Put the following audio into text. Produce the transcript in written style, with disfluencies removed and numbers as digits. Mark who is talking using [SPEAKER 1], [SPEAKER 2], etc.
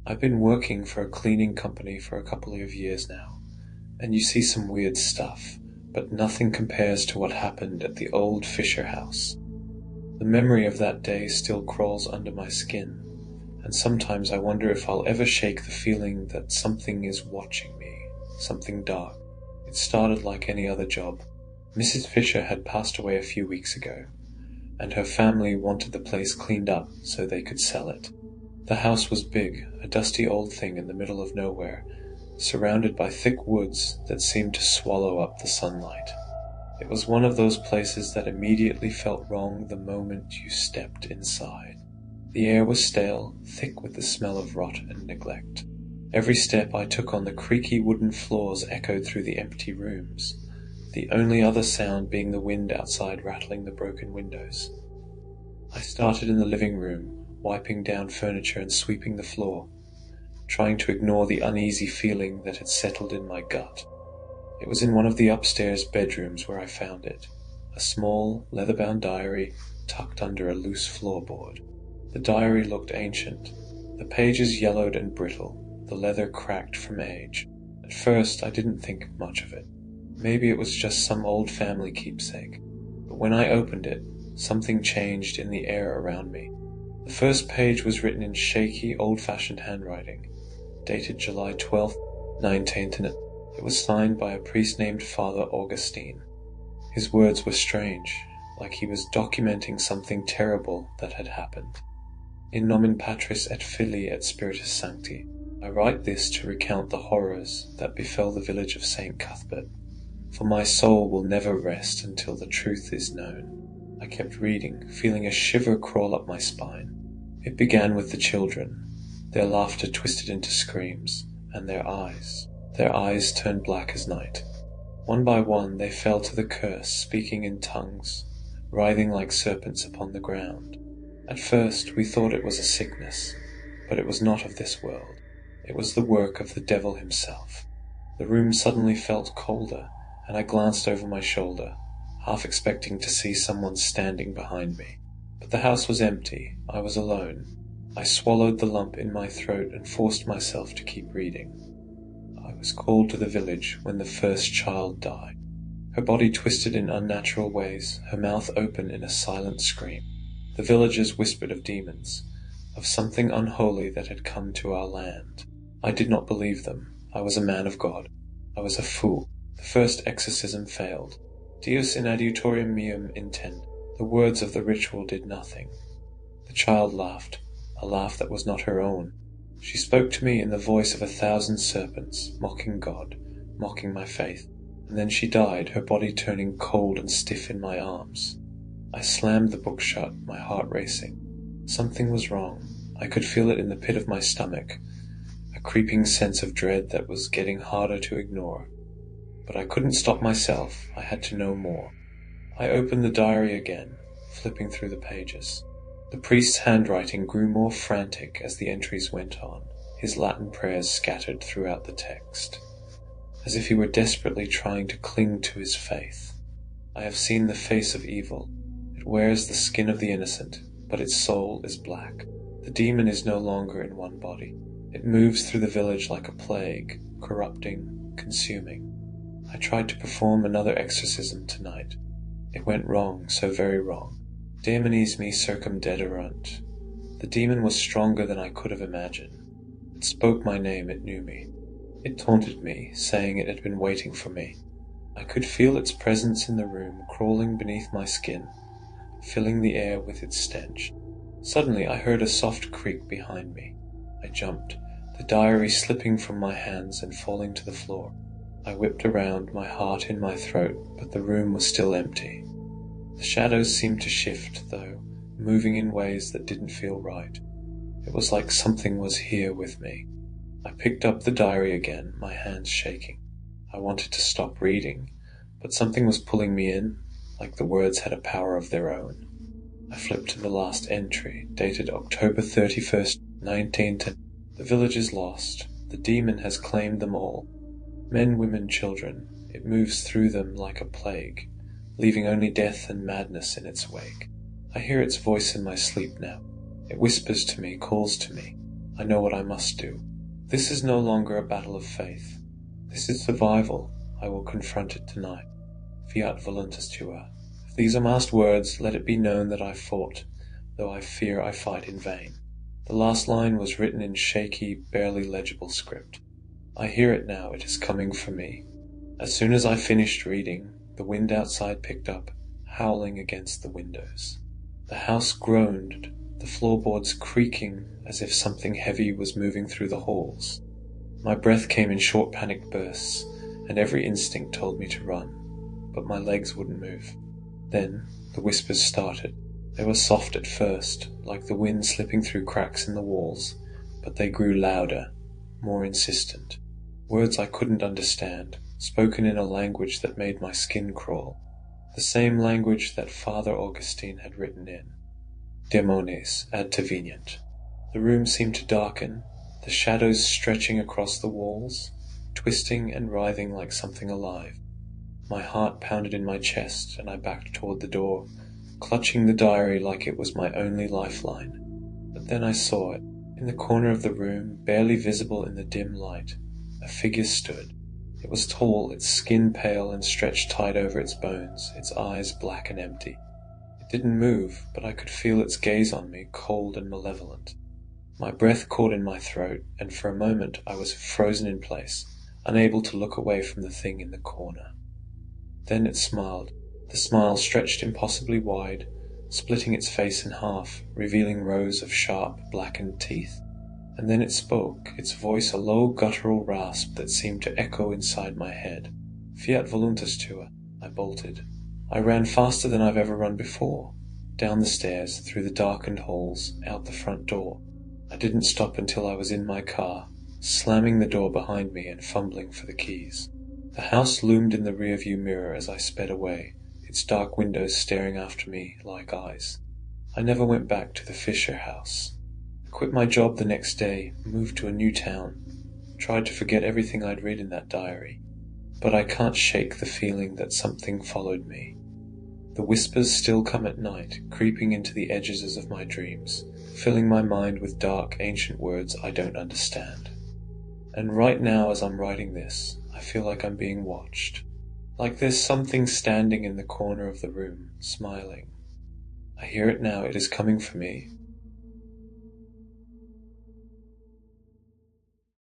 [SPEAKER 1] I've been working for a cleaning company for a couple of years now, and you see some weird stuff, but nothing compares to what happened at the old Fisher house. The memory of that day still crawls under my skin, and sometimes I wonder if I'll ever shake the feeling that something is watching me, something dark. It started like any other job. Mrs. Fisher had passed away a few weeks ago, and her family wanted the place cleaned up so they could sell it. The house was big, a dusty old thing in the middle of nowhere, surrounded by thick woods that seemed to swallow up the sunlight. It was one of those places that immediately felt wrong the moment you stepped inside. The air was stale, thick with the smell of rot and neglect. Every step I took on the creaky wooden floors echoed through the empty rooms, the only other sound being the wind outside rattling the broken windows. I started in the living room, wiping down furniture and sweeping the floor, trying to ignore the uneasy feeling that had settled in my gut. It was in one of the upstairs bedrooms where I found it, a small, leather-bound diary tucked under a loose floorboard. The diary looked ancient, the pages yellowed and brittle, the leather cracked from age. At first I didn't think much of it. Maybe it was just some old family keepsake. But when I opened it, something changed in the air around me. The first page was written in shaky, old-fashioned handwriting, dated July 12th, 19th, and it was signed by a priest named Father Augustine. His words were strange, like he was documenting something terrible that had happened. In nomen Patris et Filii et Spiritus Sancti, I write this to recount the horrors that befell the village of St. Cuthbert, for my soul will never rest until the truth is known. I kept reading, feeling a shiver crawl up my spine. It began with the children, their laughter twisted into screams, and their eyes turned black as night. One by one they fell to the curse, speaking in tongues, writhing like serpents upon the ground. At first we thought it was a sickness, but it was not of this world. It was the work of the devil himself. The room suddenly felt colder, and I glanced over my shoulder, half expecting to see someone standing behind me. But the house was empty. I was alone. I swallowed the lump in my throat and forced myself to keep reading. I was called to the village when the first child died. Her body twisted in unnatural ways, her mouth open in a silent scream. The villagers whispered of demons, of something unholy that had come to our land. I did not believe them. I was a man of God. I was a fool. The first exorcism failed. Deus in adiutorium meum intent. The words of the ritual did nothing. The child laughed, a laugh that was not her own. She spoke to me in the voice of 1,000 serpents, mocking God, mocking my faith. And then she died, her body turning cold and stiff in my arms. I slammed the book shut, my heart racing. Something was wrong. I could feel it in the pit of my stomach, a creeping sense of dread that was getting harder to ignore. But I couldn't stop myself. I had to know more. I opened the diary again, flipping through the pages. The priest's handwriting grew more frantic as the entries went on, his Latin prayers scattered throughout the text, as if he were desperately trying to cling to his faith. I have seen the face of evil. It wears the skin of the innocent, but its soul is black. The demon is no longer in one body. It moves through the village like a plague, corrupting, consuming. I tried to perform another exorcism tonight. It went wrong, so very wrong. Daemones me circumdederunt. The demon was stronger than I could have imagined. It spoke my name, it knew me. It taunted me, saying it had been waiting for me. I could feel its presence in the room, crawling beneath my skin, filling the air with its stench. Suddenly I heard a soft creak behind me. I jumped, the diary slipping from my hands and falling to the floor. I whipped around, my heart in my throat, but the room was still empty. The shadows seemed to shift, though, moving in ways that didn't feel right. It was like something was here with me. I picked up the diary again, my hands shaking. I wanted to stop reading, but something was pulling me in, like the words had a power of their own. I flipped to the last entry, dated October 31st, 1910. The village is lost. The demon has claimed them all. Men, women, children. It moves through them like a plague, leaving only death and madness in its wake. I hear its voice in my sleep now. It whispers to me, calls to me. I know what I must do. This is no longer a battle of faith. This is survival. I will confront it tonight. Fiat voluntas tua. If these are masked words, let it be known that I fought, though I fear I fight in vain. The last line was written in shaky, barely legible script. I hear it now, it is coming for me. As soon as I finished reading, the wind outside picked up, howling against the windows. The house groaned, the floorboards creaking as if something heavy was moving through the halls. My breath came in short panicked bursts, and every instinct told me to run, but my legs wouldn't move. Then the whispers started. They were soft at first, like the wind slipping through cracks in the walls, but they grew louder, more insistent. Words I couldn't understand, spoken in a language that made my skin crawl. The same language that Father Augustine had written in. Demones advenient. The room seemed to darken, the shadows stretching across the walls, twisting and writhing like something alive. My heart pounded in my chest, and I backed toward the door, clutching the diary like it was my only lifeline. But then I saw it. In the corner of the room, barely visible in the dim light, a figure stood. It was tall, its skin pale and stretched tight over its bones, its eyes black and empty. It didn't move, but I could feel its gaze on me, cold and malevolent. My breath caught in my throat, and for a moment I was frozen in place, unable to look away from the thing in the corner. Then it smiled. The smile stretched impossibly wide, splitting its face in half, revealing rows of sharp, blackened teeth. And then it spoke, its voice a low guttural rasp that seemed to echo inside my head. Fiat voluntas tua. I bolted. I ran faster than I've ever run before. Down the stairs, through the darkened halls, out the front door. I didn't stop until I was in my car, slamming the door behind me and fumbling for the keys. The house loomed in the rearview mirror as I sped away, its dark windows staring after me like eyes. I never went back to the Fisher house. I quit my job the next day, moved to a new town, tried to forget everything I'd read in that diary. But I can't shake the feeling that something followed me. The whispers still come at night, creeping into the edges of my dreams, filling my mind with dark, ancient words I don't understand. And right now, as I'm writing this, I feel like I'm being watched. Like there's something standing in the corner of the room, smiling. I hear it now, it is coming for me.